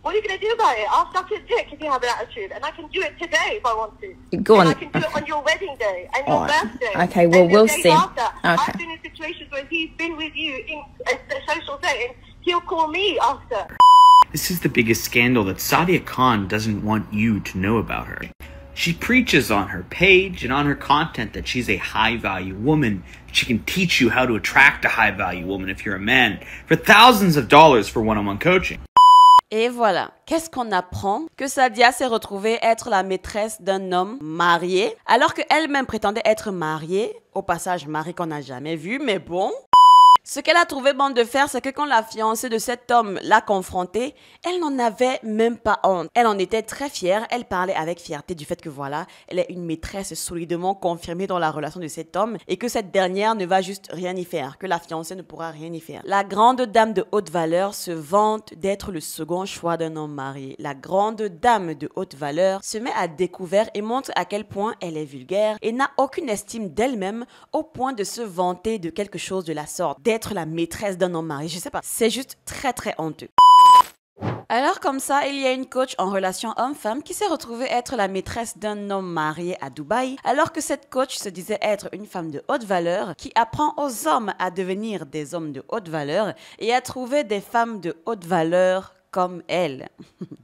What are you going to do about it? I'll suck your dick if you have an attitude, and I can do it today if I want to. Go on. And I can do it on your wedding day and your birthday. Okay, well, and we'll the days see. After. Okay. I've been in situations where he's been with you in a social setting. He'll call me after. This is the biggest scandal that Sadia Khan doesn't want you to know about her. She preaches on her page and on her content that she's a high-value woman. She can teach you how to attract a high-value woman if you're a man for thousands of dollars for one-on-one coaching. Et voilà, qu'est-ce qu'on apprend? Que Sadia s'est retrouvée être la maîtresse d'un homme marié, alors qu'elle-même prétendait être mariée, au passage mari qu'on n'a jamais vu, mais bon. Ce qu'elle a trouvé bon de faire, c'est que quand la fiancée de cet homme l'a confrontée, elle n'en avait même pas honte. Elle en était très fière, elle parlait avec fierté du fait que voilà, elle est une maîtresse solidement confirmée dans la relation de cet homme et que cette dernière ne va juste rien y faire, que la fiancée ne pourra rien y faire. La grande dame de haute valeur se vante d'être le second choix d'un homme marié. La grande dame de haute valeur se met à découvert et montre à quel point elle est vulgaire et n'a aucune estime d'elle-même au point de se vanter de quelque chose de la sorte. D'être la maîtresse d'un homme marié, je sais pas, c'est juste très très honteux. Alors comme ça, il y a une coach en relation homme-femme qui s'est retrouvée être la maîtresse d'un homme marié à Dubaï, alors que cette coach se disait être une femme de haute valeur qui apprend aux hommes à devenir des hommes de haute valeur et à trouver des femmes de haute valeur comme elle.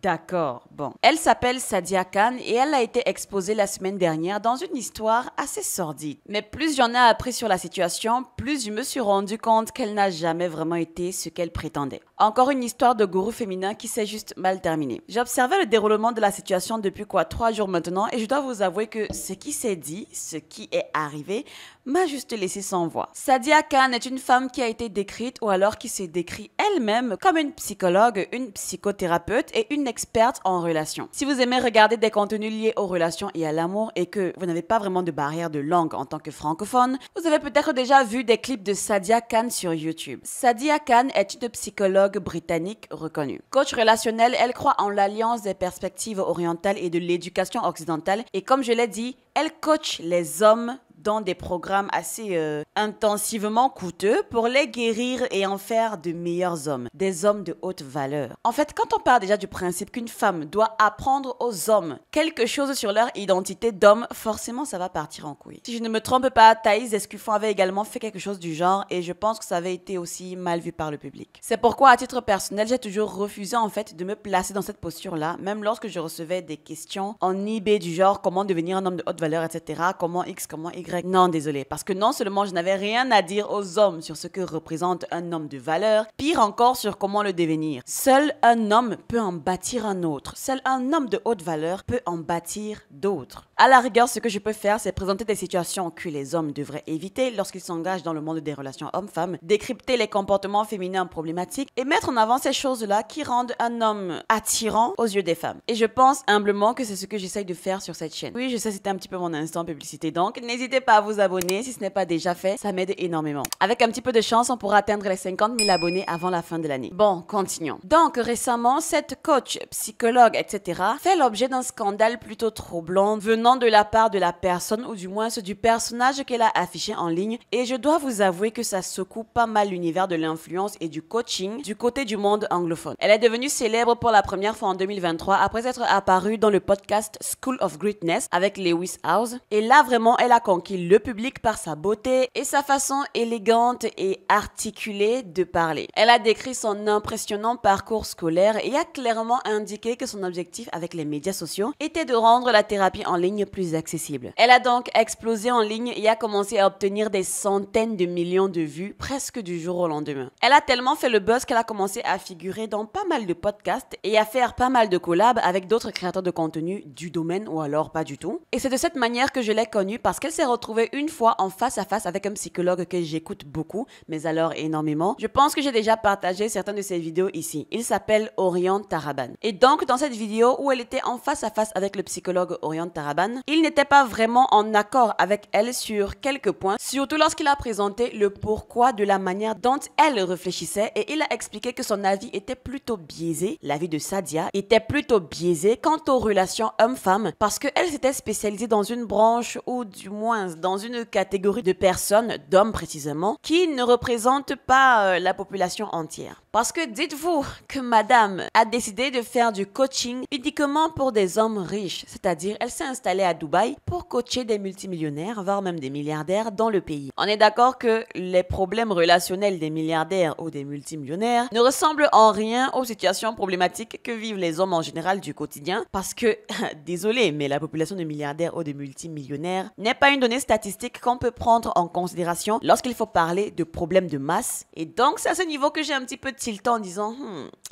D'accord, bon. Elle s'appelle Sadia Khan et elle a été exposée la semaine dernière dans une histoire assez sordide. Mais plus j'en ai appris sur la situation, plus je me suis rendu compte qu'elle n'a jamais vraiment été ce qu'elle prétendait. Encore une histoire de gourou féminin qui s'est juste mal terminée. J'ai observé le déroulement de la situation depuis 3 jours maintenant et je dois vous avouer que ce qui s'est dit, ce qui est arrivé, m'a juste laissé sans voix. Sadia Khan est une femme qui a été décrite ou alors qui se décrit elle-même comme une psychologue, une psychothérapeute et une experte en relations. Si vous aimez regarder des contenus liés aux relations et à l'amour et que vous n'avez pas vraiment de barrière de langue en tant que francophone, vous avez peut-être déjà vu des clips de Sadia Khan sur YouTube. Sadia Khan est une psychologue britannique reconnue. Coach relationnelle, elle croit en l'alliance des perspectives orientales et de l'éducation occidentale et comme je l'ai dit, elle coach les hommes dans des programmes assez intensivement coûteux pour les guérir et en faire de meilleurs hommes, des hommes de haute valeur. En fait, quand on part déjà du principe qu'une femme doit apprendre aux hommes quelque chose sur leur identité d'homme, forcément ça va partir en couille. Si je ne me trompe pas, Thaïs Escuffon avait également fait quelque chose du genre et je pense que ça avait été aussi mal vu par le public. C'est pourquoi à titre personnel, j'ai toujours refusé en fait de me placer dans cette posture-là, même lorsque je recevais des questions en eBay du genre comment devenir un homme de haute valeur, etc. Comment X, comment Y. Non, désolé, parce que non seulement je n'avais rien à dire aux hommes sur ce que représente un homme de valeur, pire encore sur comment le devenir. Seul un homme peut en bâtir un autre. Seul un homme de haute valeur peut en bâtir d'autres. À la rigueur, ce que je peux faire, c'est présenter des situations que les hommes devraient éviter lorsqu'ils s'engagent dans le monde des relations hommes-femmes, décrypter les comportements féminins problématiques et mettre en avant ces choses-là qui rendent un homme attirant aux yeux des femmes. Et je pense humblement que c'est ce que j'essaye de faire sur cette chaîne. Oui, je sais, c'était un petit peu mon instant publicité, donc n'hésitez pas à vous abonner si ce n'est pas déjà fait, ça m'aide énormément. Avec un petit peu de chance, on pourra atteindre les 50 000 abonnés avant la fin de l'année. Bon, continuons. Donc récemment, cette coach, psychologue, etc. fait l'objet d'un scandale plutôt troublant venant de la part de la personne ou du moins du personnage qu'elle a affiché en ligne et je dois vous avouer que ça secoue pas mal l'univers de l'influence et du coaching du côté du monde anglophone. Elle est devenue célèbre pour la première fois en 2023 après être apparue dans le podcast School of Greatness avec Lewis Howes et là vraiment elle a conquis le public par sa beauté et sa façon élégante et articulée de parler. Elle a décrit son impressionnant parcours scolaire et a clairement indiqué que son objectif avec les médias sociaux était de rendre la thérapie en ligne plus accessible. Elle a donc explosé en ligne et a commencé à obtenir des centaines de millions de vues presque du jour au lendemain. Elle a tellement fait le buzz qu'elle a commencé à figurer dans pas mal de podcasts et à faire pas mal de collabs avec d'autres créateurs de contenu du domaine ou alors pas du tout. Et c'est de cette manière que je l'ai connue parce qu'elle s'est retrouvée une fois en face à face avec un psychologue que j'écoute beaucoup, mais alors énormément. Je pense que j'ai déjà partagé certaines de ses vidéos ici. Il s'appelle Orion Taraban. Et donc, dans cette vidéo où elle était en face à face avec le psychologue Orion Taraban, il n'était pas vraiment en accord avec elle sur quelques points, surtout lorsqu'il a présenté le pourquoi de la manière dont elle réfléchissait et il a expliqué que son avis était plutôt biaisé, l'avis de Sadia était plutôt biaisé quant aux relations hommes-femmes parce qu'elle s'était spécialisée dans une branche ou du moins dans une catégorie de personnes, d'hommes précisément, qui ne représentent pas la population entière. Parce que dites-vous que madame a décidé de faire du coaching uniquement pour des hommes riches. C'est-à-dire, elle s'est installée à Dubaï pour coacher des multimillionnaires, voire même des milliardaires dans le pays. On est d'accord que les problèmes relationnels des milliardaires ou des multimillionnaires ne ressemblent en rien aux situations problématiques que vivent les hommes en général du quotidien. Parce que, désolé, mais la population de milliardaires ou de multimillionnaires n'est pas une donnée statistique qu'on peut prendre en considération lorsqu'il faut parler de problèmes de masse. Et donc, c'est à ce niveau que j'ai un petit peu tilté en disant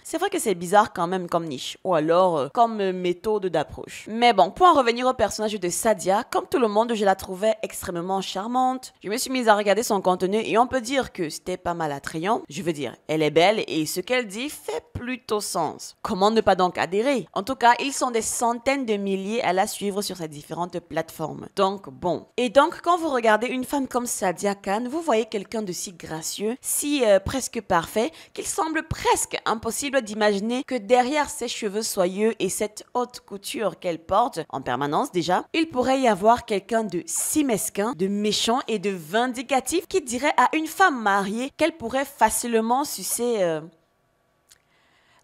c'est vrai que c'est bizarre quand même comme niche, ou alors comme méthode d'approche. Mais bon, pour en revenir au personnage de Sadia, comme tout le monde, je la trouvais extrêmement charmante. Je me suis mise à regarder son contenu et on peut dire que c'était pas mal attrayant. Je veux dire, elle est belle et ce qu'elle dit fait plutôt sens. Comment ne pas donc adhérer? En tout cas, ils sont des centaines de milliers à la suivre sur ces différentes plateformes. Donc bon. Et donc, quand vous regardez une femme comme Sadia Khan, vous voyez quelqu'un de si gracieux, si presque parfait, qu'il semble presque impossible d'imaginer que derrière ses cheveux soyeux et cette haute couture qu'elle porte en permanence déjà, il pourrait y avoir quelqu'un de si mesquin, de méchant et de vindicatif qui dirait à une femme mariée qu'elle pourrait facilement sucer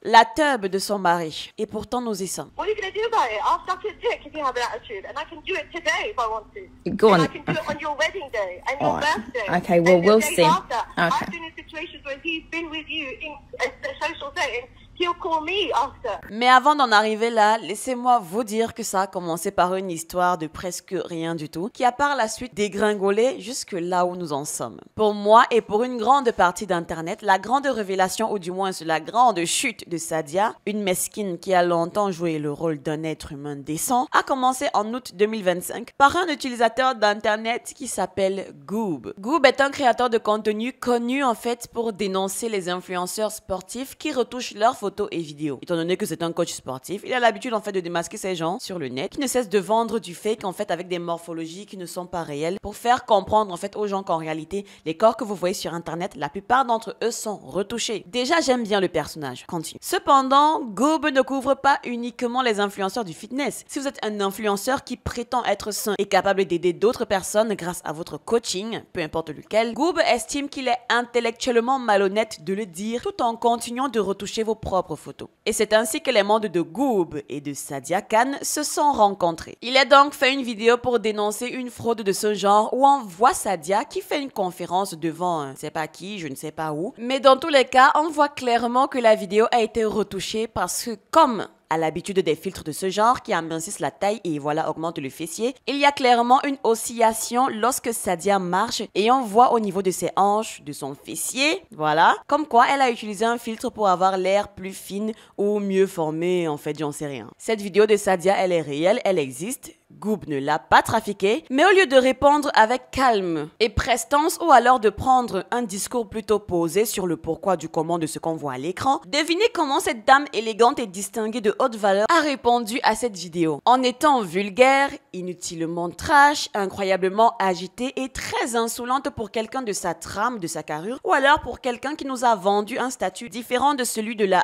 la teub de son mari. Et pourtant nous y sommes. What are you going to do about it? I'll suck your dick if you have an attitude, and I can do it today if I want to. Go on. And I can do it on your wedding day and your birthday. Okay, well, and the we'll days see. After. Okay. I've been in situations where he's been with you in a social setting. He'll call me after. Mais avant d'en arriver là, laissez-moi vous dire que ça a commencé par une histoire de presque rien du tout, qui a par la suite dégringolé jusque là où nous en sommes. Pour moi et pour une grande partie d'internet, la grande révélation, ou du moins la grande chute de Sadia, une mesquine qui a longtemps joué le rôle d'un être humain décent, a commencé en août 2025 par un utilisateur d'internet qui s'appelle Goob. Goob est un créateur de contenu connu en fait pour dénoncer les influenceurs sportifs qui retouchent leurs photos et vidéos. Étant donné que c'est un coach sportif, il a l'habitude en fait de démasquer ces gens sur le net qui ne cessent de vendre du fake en fait avec des morphologies qui ne sont pas réelles pour faire comprendre en fait aux gens qu'en réalité les corps que vous voyez sur internet, la plupart d'entre eux sont retouchés. Déjà j'aime bien le personnage. Continue. Cependant, Goob ne couvre pas uniquement les influenceurs du fitness. Si vous êtes un influenceur qui prétend être sain et capable d'aider d'autres personnes grâce à votre coaching, peu importe lequel, Goob estime qu'il est intellectuellement malhonnête de le dire tout en continuant de retoucher vos propres photos. Et c'est ainsi que les mondes de Goob et de Sadia Khan se sont rencontrés. Il a donc fait une vidéo pour dénoncer une fraude de ce genre où on voit Sadia qui fait une conférence devant je ne sais pas qui, je ne sais pas où. Mais dans tous les cas, on voit clairement que la vidéo a été retouchée parce que comme à l'habitude des filtres de ce genre qui amincissent la taille et voilà augmentent le fessier, il y a clairement une oscillation lorsque Sadia marche et on voit au niveau de ses hanches, de son fessier, voilà, comme quoi elle a utilisé un filtre pour avoir l'air plus fine ou mieux formée, en fait j'en sais rien. Cette vidéo de Sadia, elle est réelle, elle existe. Goob ne l'a pas trafiqué, mais au lieu de répondre avec calme et prestance ou alors de prendre un discours plutôt posé sur le pourquoi du comment de ce qu'on voit à l'écran, devinez comment cette dame élégante et distinguée de haute valeur a répondu à cette vidéo. En étant vulgaire, inutilement trash, incroyablement agitée et très insolente pour quelqu'un de sa trame, de sa carrure, ou alors pour quelqu'un qui nous a vendu un statut différent de celui de la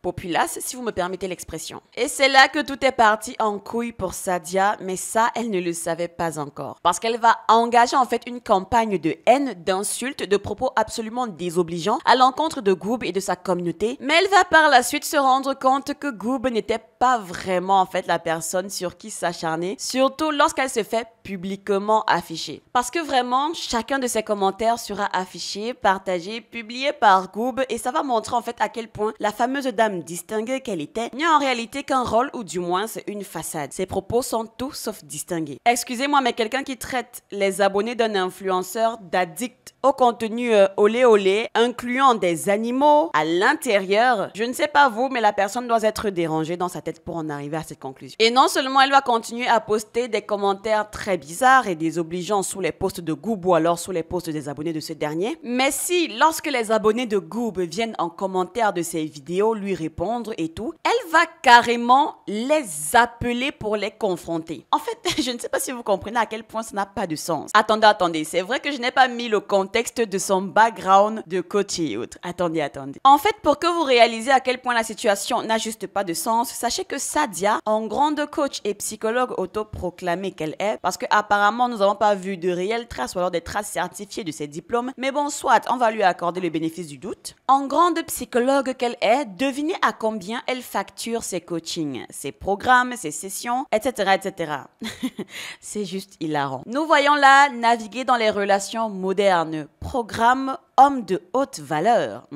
populace, si vous me permettez l'expression. Et c'est là que tout est parti en couille pour Sadia, mais ça, elle ne le savait pas encore. Parce qu'elle va engager en fait une campagne de haine, d'insultes, de propos absolument désobligeants à l'encontre de Goob et de sa communauté, mais elle va par la suite se rendre compte que Goob n'était pas vraiment en fait la personne sur qui s'acharner, surtout lorsqu'elle se fait publiquement afficher. Parce que vraiment, chacun de ses commentaires sera affiché, partagé, publié par Goob et ça va montrer en fait à quel point la fameuse dame distinguée qu'elle était n'a en réalité qu'un rôle ou du moins c'est une façade. Ses propos sont tout sauf distingués. Excusez-moi, mais quelqu'un qui traite les abonnés d'un influenceur d'addicts au contenu olé olé, incluant des animaux à l'intérieur, je ne sais pas vous, mais la personne doit être dérangée dans sa tête pour en arriver à cette conclusion. Et non seulement elle va continuer à poster des commentaires très bizarres et désobligeants sous les posts de Goob ou alors sous les posts des abonnés de ce dernier, mais si lorsque les abonnés de Goob viennent en commentaire de ces vidéos lui répondre et tout, elle va carrément les appeler pour les confronter. En fait, je ne sais pas si vous comprenez à quel point ça n'a pas de sens. Attendez, c'est vrai que je n'ai pas mis le contexte de son background de coach et autres. Attendez. En fait, pour que vous réalisez à quel point la situation n'a juste pas de sens, sachez que Sadia, en grande coach et psychologue autoproclamée qu'elle est, parce que apparemment nous n'avons pas vu de réelles traces ou alors des traces certifiées de ses diplômes, mais bon, soit, on va lui accorder le bénéfice du doute. En grande psychologue qu'elle est, devinez à combien elle facture ses coachings, ses programmes, ses sessions, etc. C'est juste hilarant. Nous voyons là naviguer dans les relations modernes. Programme homme de haute valeur.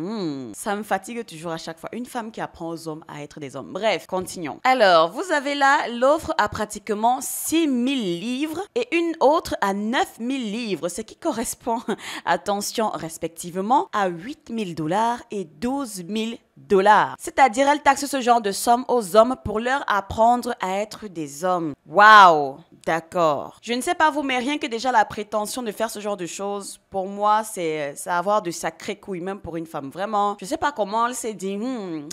Ça me fatigue toujours à chaque fois. Une femme qui apprend aux hommes à être des hommes. Bref, continuons. Alors, vous avez là l'offre à pratiquement 6000 livres et une autre à 9000 livres, ce qui correspond, attention, respectivement, à 8000 $ et 12 000 $. C'est-à-dire, elle taxe ce genre de somme aux hommes pour leur apprendre à être des hommes. Waouh! D'accord. Je ne sais pas vous, mais rien que déjà la prétention de faire ce genre de choses, pour moi, c'est avoir de sacrées couilles, même pour une femme. Vraiment, je sais pas comment elle s'est dit,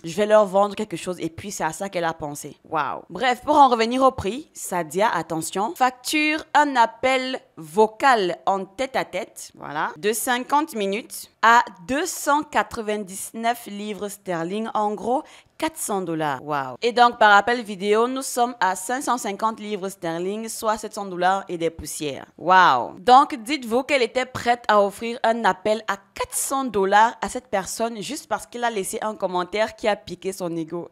je vais leur vendre quelque chose, et puis c'est à ça qu'elle a pensé. Waouh. Bref, pour en revenir au prix, Sadia, attention, facture un appel vocal en tête-à-tête, voilà, de 50 minutes à 299 livres sterling, en gros 400 $. Wow. Et donc, par appel vidéo, nous sommes à 550 livres sterling, soit 700 $ et des poussières. Wow. Donc, dites-vous qu'elle était prête à offrir un appel à 400 $ à cette personne juste parce qu'il a laissé un commentaire qui a piqué son ego.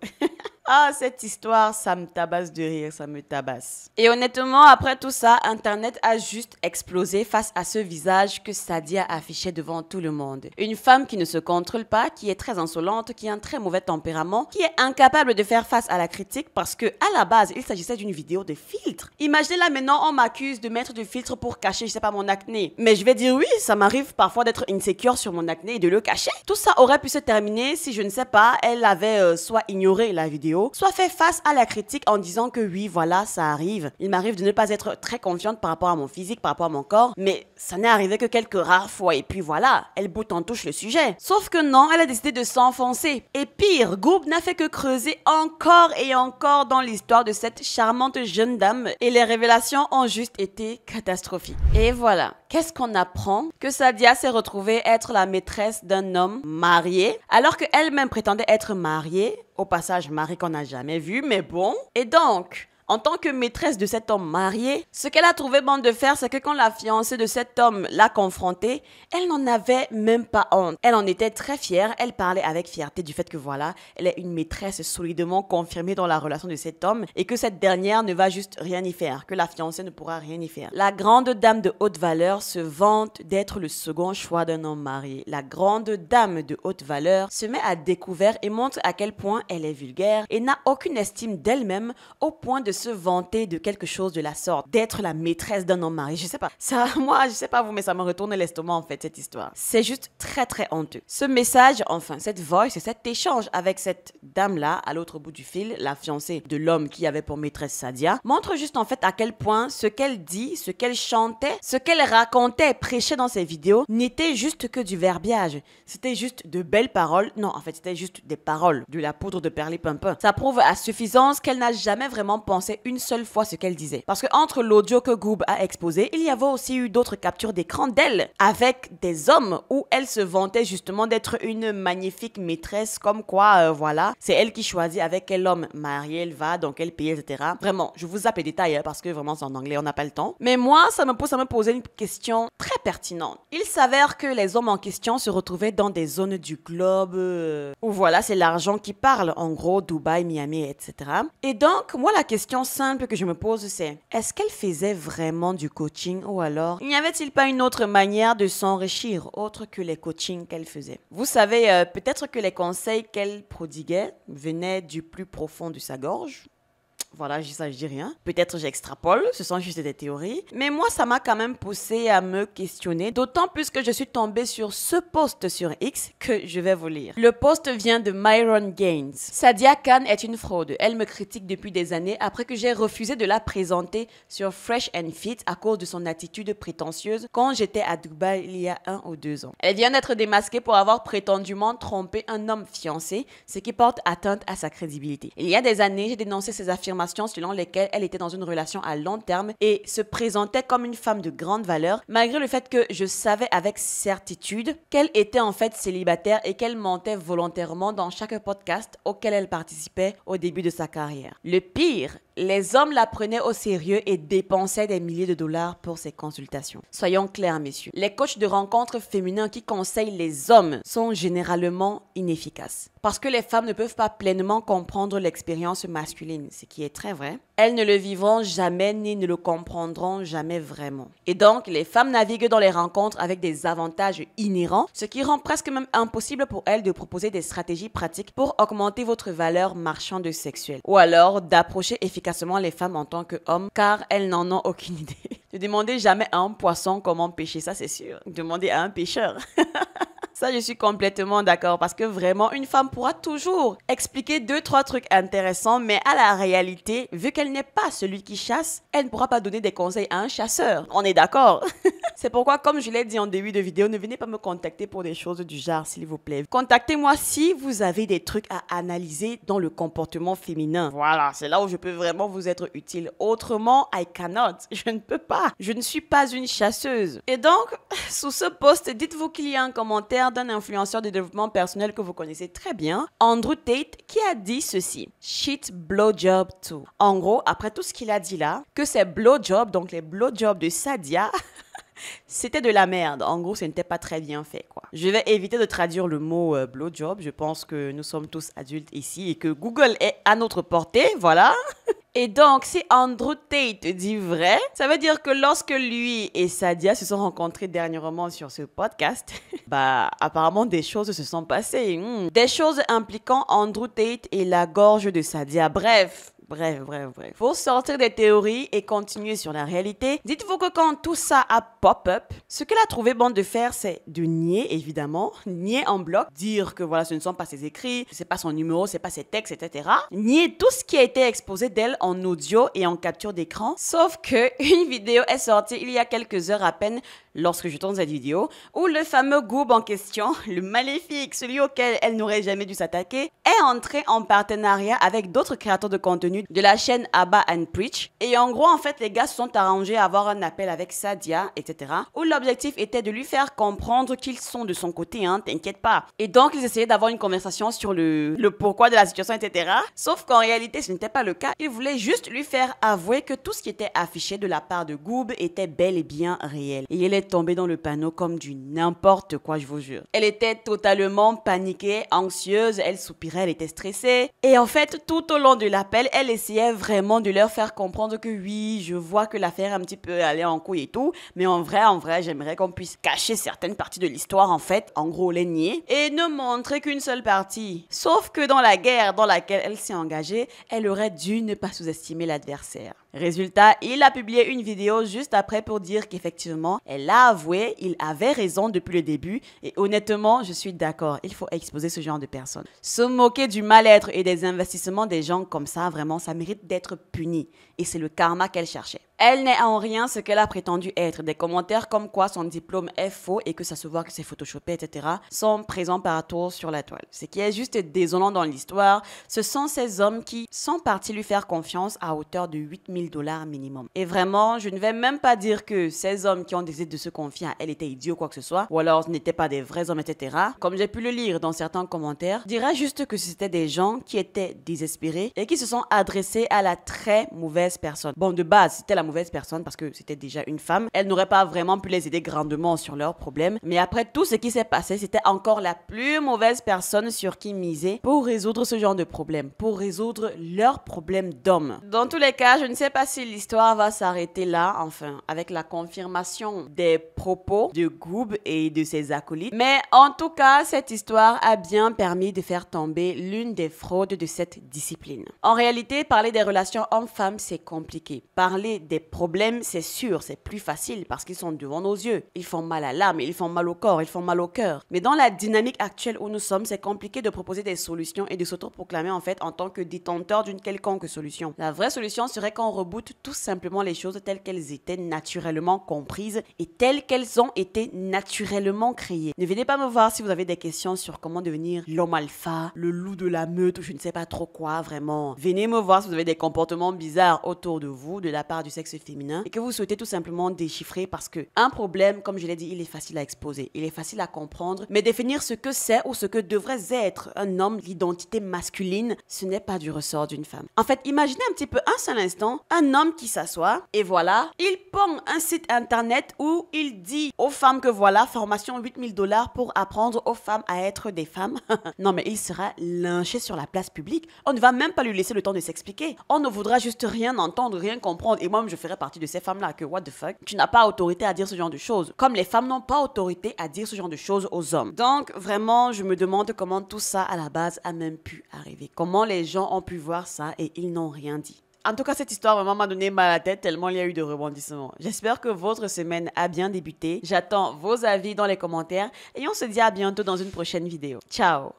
Ah, cette histoire, ça me tabasse de rire, ça me tabasse. Et honnêtement, après tout ça, Internet a juste explosé face à ce visage que Sadia affichait devant tout le monde. Une femme qui ne se contrôle pas, qui est très insolente, qui a un très mauvais tempérament, qui est incapable de faire face à la critique parce que, à la base, il s'agissait d'une vidéo de filtre. Imaginez là maintenant, on m'accuse de mettre du filtre pour cacher, je sais pas, mon acné. Mais je vais dire oui, ça m'arrive parfois d'être insécure sur mon acné et de le cacher. Tout ça aurait pu se terminer si, je ne sais pas, elle avait soit ignoré la vidéo, soit fait face à la critique en disant que oui, voilà, ça arrive. Il m'arrive de ne pas être très confiante par rapport à mon physique, par rapport à mon corps, mais ça n'est arrivé que quelques rares fois. Et puis voilà, elle boute en touche le sujet. Sauf que non, elle a décidé de s'enfoncer. Et pire, Goop n'a fait que creuser encore et encore dans l'histoire de cette charmante jeune dame et les révélations ont juste été catastrophiques. Et voilà, qu'est-ce qu'on apprend? Que Sadia s'est retrouvée être la maîtresse d'un homme marié, alors qu'elle-même prétendait être mariée. Au passage, mari qu'on n'a jamais vu, mais bon. Et donc, en tant que maîtresse de cet homme marié, ce qu'elle a trouvé bon de faire, c'est que quand la fiancée de cet homme l'a confrontée, elle n'en avait même pas honte. Elle en était très fière, elle parlait avec fierté du fait que voilà, elle est une maîtresse solidement confirmée dans la relation de cet homme et que cette dernière ne va juste rien y faire, que la fiancée ne pourra rien y faire. La grande dame de haute valeur se vante d'être le second choix d'un homme marié. La grande dame de haute valeur se met à découvert et montre à quel point elle est vulgaire et n'a aucune estime d'elle-même au point de se vanter de quelque chose de la sorte, d'être la maîtresse d'un homme marié. Je sais pas, ça, moi, je sais pas vous, mais ça me retourne l'estomac en fait, cette histoire. C'est juste très très honteux. Ce message, enfin, cette voice et cet échange avec cette dame-là, à l'autre bout du fil, la fiancée de l'homme qui avait pour maîtresse Sadia, montre juste en fait à quel point ce qu'elle dit, ce qu'elle chantait, ce qu'elle racontait, prêchait dans ses vidéos, n'était juste que du verbiage. C'était juste de belles paroles. Non, en fait, c'était juste des paroles, de la poudre de perlipimpin. Ça prouve à suffisance qu'elle n'a jamais vraiment pensé une seule fois ce qu'elle disait. Parce que entre l'audio que Goob a exposé, il y avait aussi eu d'autres captures d'écran d'elle avec des hommes où elle se vantait justement d'être une magnifique maîtresse, comme quoi, voilà, c'est elle qui choisit avec quel homme marié elle va, dans quel pays, etc. Vraiment, je vous zappe les détails hein, parce que vraiment c'est en anglais, on n'a pas le temps. Mais moi, ça me posait une question très pertinente. Il s'avère que les hommes en question se retrouvaient dans des zones du globe où voilà, c'est l'argent qui parle, en gros, Dubaï, Miami, etc. Et donc, moi, la question simple que je me pose, c'est est-ce qu'elle faisait vraiment du coaching ou alors n'y avait-il pas une autre manière de s'enrichir autre que les coachings qu'elle faisait? Vous savez, peut-être que les conseils qu'elle prodiguait venaient du plus profond de sa gorge. Voilà, je dis ça, je dis rien. Peut-être j'extrapole, ce sont juste des théories. Mais moi, ça m'a quand même poussé à me questionner, d'autant plus que je suis tombée sur ce post sur X que je vais vous lire. Le post vient de Myron Gaines. Sadia Khan est une fraude. Elle me critique depuis des années après que j'ai refusé de la présenter sur Fresh and Fit à cause de son attitude prétentieuse quand j'étais à Dubaï il y a 1 ou 2 ans. Elle vient d'être démasquée pour avoir prétendument trompé un homme fiancé, ce qui porte atteinte à sa crédibilité. Il y a des années, j'ai dénoncé ces affirmations selon lesquelles elle était dans une relation à long terme et se présentait comme une femme de grande valeur, malgré le fait que je savais avec certitude qu'elle était en fait célibataire et qu'elle mentait volontairement dans chaque podcast auquel elle participait au début de sa carrière. Le pire, les hommes la prenaient au sérieux et dépensaient des milliers de dollars pour ses consultations. Soyons clairs, messieurs. Les coachs de rencontres féminins qui conseillent les hommes sont généralement inefficaces. Parce que les femmes ne peuvent pas pleinement comprendre l'expérience masculine, ce qui est très vrai. Elles ne le vivront jamais ni ne le comprendront jamais vraiment. Et donc, les femmes naviguent dans les rencontres avec des avantages inhérents, ce qui rend presque même impossible pour elles de proposer des stratégies pratiques pour augmenter votre valeur marchande sexuelle. Ou alors d'approcher efficacement les femmes en tant qu'hommes, car elles n'en ont aucune idée. Ne demandez jamais à un poisson comment pêcher, ça c'est sûr. Demandez à un pêcheur. Ça, je suis complètement d'accord parce que vraiment, une femme pourra toujours expliquer 2-3 trucs intéressants, mais à la réalité, vu qu'elle n'est pas celui qui chasse, elle ne pourra pas donner des conseils à un chasseur. On est d'accord? C'est pourquoi, comme je l'ai dit en début de vidéo, ne venez pas me contacter pour des choses du genre, s'il vous plaît. Contactez-moi si vous avez des trucs à analyser dans le comportement féminin. Voilà, c'est là où je peux vraiment vous être utile. Autrement, I cannot. Je ne peux pas. Je ne suis pas une chasseuse. Et donc, sous ce post, dites-vous qu'il y a un commentaire d'un influenceur de développement personnel que vous connaissez très bien, Andrew Tate, qui a dit ceci. Shit blowjob too. En gros, après tout ce qu'il a dit là, que ces blowjobs, donc les blowjobs de Sadia, c'était de la merde. En gros, ce n'était pas très bien fait, quoi. Je vais éviter de traduire le mot blowjob. Je pense que nous sommes tous adultes ici et que Google est à notre portée, voilà. Et donc, si Andrew Tate dit vrai, ça veut dire que lorsque lui et Sadia se sont rencontrés dernièrement sur ce podcast, apparemment des choses se sont passées. Des choses impliquant Andrew Tate et la gorge de Sadia. Bref. Pour sortir des théories et continuer sur la réalité, dites-vous que quand tout ça a pop-up, ce qu'elle a trouvé bon de faire, c'est de nier, évidemment, nier en bloc, dire que voilà, ce ne sont pas ses écrits, c'est pas son numéro, c'est pas ses textes, etc. Nier tout ce qui a été exposé d'elle en audio et en capture d'écran, sauf que une vidéo est sortie il y a quelques heures à peine lorsque je tourne cette vidéo, où le fameux Goob en question, le maléfique, celui auquel elle n'aurait jamais dû s'attaquer, est entré en partenariat avec d'autres créateurs de contenu de la chaîne Abba and Preach. Et en gros, en fait, les gars se sont arrangés à avoir un appel avec Sadia, etc. où l'objectif était de lui faire comprendre qu'ils sont de son côté, hein, t'inquiète pas. Et donc, ils essayaient d'avoir une conversation sur le pourquoi de la situation, etc. Sauf qu'en réalité, ce n'était pas le cas. Ils voulaient juste lui faire avouer que tout ce qui était affiché de la part de Goob était bel et bien réel. Et elle est tombée dans le panneau comme du n'importe quoi, je vous jure. Elle était totalement paniquée, anxieuse, elle soupirait, elle était stressée. Et en fait, tout au long de l'appel, elle essayait vraiment de leur faire comprendre que oui, je vois que l'affaire est un petit peu allée en couille et tout, mais en vrai, j'aimerais qu'on puisse cacher certaines parties de l'histoire, en fait, en gros, les nier, et ne montrer qu'une seule partie. Sauf que dans la guerre dans laquelle elle s'est engagée, elle aurait dû ne pas sous-estimer l'adversaire. Résultat, il a publié une vidéo juste après pour dire qu'effectivement, elle a avoué, il avait raison depuis le début et honnêtement, je suis d'accord, il faut exposer ce genre de personnes. Se moquer du mal-être et des investissements des gens comme ça, vraiment, ça mérite d'être puni et c'est le karma qu'elle cherchait. Elle n'est en rien ce qu'elle a prétendu être. Des commentaires comme quoi son diplôme est faux et que ça se voit que c'est photoshopé, etc. sont présents partout sur la toile. Ce qui est juste désolant dans l'histoire, ce sont ces hommes qui sont partis lui faire confiance à hauteur de $8,000 minimum. Et vraiment, je ne vais même pas dire que ces hommes qui ont décidé de se confier à elle étaient idiots ou quoi que ce soit, ou alors ce n'étaient pas des vrais hommes, etc. Comme j'ai pu le lire dans certains commentaires, je dirais juste que c'était des gens qui étaient désespérés et qui se sont adressés à la très mauvaise personne. Bon, de base, c'était la mauvaise personne parce que c'était déjà une femme. Elle n'aurait pas vraiment pu les aider grandement sur leurs problèmes. Mais après tout ce qui s'est passé, c'était encore la plus mauvaise personne sur qui miser pour résoudre ce genre de problème, pour résoudre leurs problèmes d'hommes. Dans tous les cas, je ne sais pas si l'histoire va s'arrêter là, enfin, avec la confirmation des propos de Goob et de ses acolytes. Mais en tout cas, cette histoire a bien permis de faire tomber l'une des fraudes de cette discipline. En réalité, parler des relations hommes-femmes, c'est compliqué. Parler des problèmes, c'est sûr, c'est plus facile parce qu'ils sont devant nos yeux. Ils font mal à l'âme, ils font mal au corps, ils font mal au cœur. Mais dans la dynamique actuelle où nous sommes, c'est compliqué de proposer des solutions et de s'autoproclamer en fait en tant que détenteur d'une quelconque solution. La vraie solution serait qu'on reboote tout simplement les choses telles qu'elles étaient naturellement comprises et telles qu'elles ont été naturellement créées. Ne venez pas me voir si vous avez des questions sur comment devenir l'homme alpha, le loup de la meute ou je ne sais pas trop quoi, vraiment. Venez me voir si vous avez des comportements bizarres autour de vous, de la part du sexe féminin, et que vous souhaitez tout simplement déchiffrer parce que un problème, comme je l'ai dit, il est facile à exposer, il est facile à comprendre, mais définir ce que c'est ou ce que devrait être un homme, l'identité masculine, ce n'est pas du ressort d'une femme. En fait, imaginez un petit peu un seul instant, un homme qui s'assoit et voilà, il pond un site internet où il dit aux femmes que voilà, formation 8 000 $ pour apprendre aux femmes à être des femmes. Non mais il sera lynché sur la place publique. On ne va même pas lui laisser le temps de s'expliquer. On ne voudra juste rien entendre, rien comprendre. Et moi-même, je ferai partie de ces femmes-là que what the fuck. Tu n'as pas autorité à dire ce genre de choses. Comme les femmes n'ont pas autorité à dire ce genre de choses aux hommes. Donc vraiment, je me demande comment tout ça à la base a même pu arriver. Comment les gens ont pu voir ça et ils n'ont rien dit. En tout cas, cette histoire vraiment m'a donné mal à la tête tellement il y a eu de rebondissements. J'espère que votre semaine a bien débuté. J'attends vos avis dans les commentaires et on se dit à bientôt dans une prochaine vidéo. Ciao!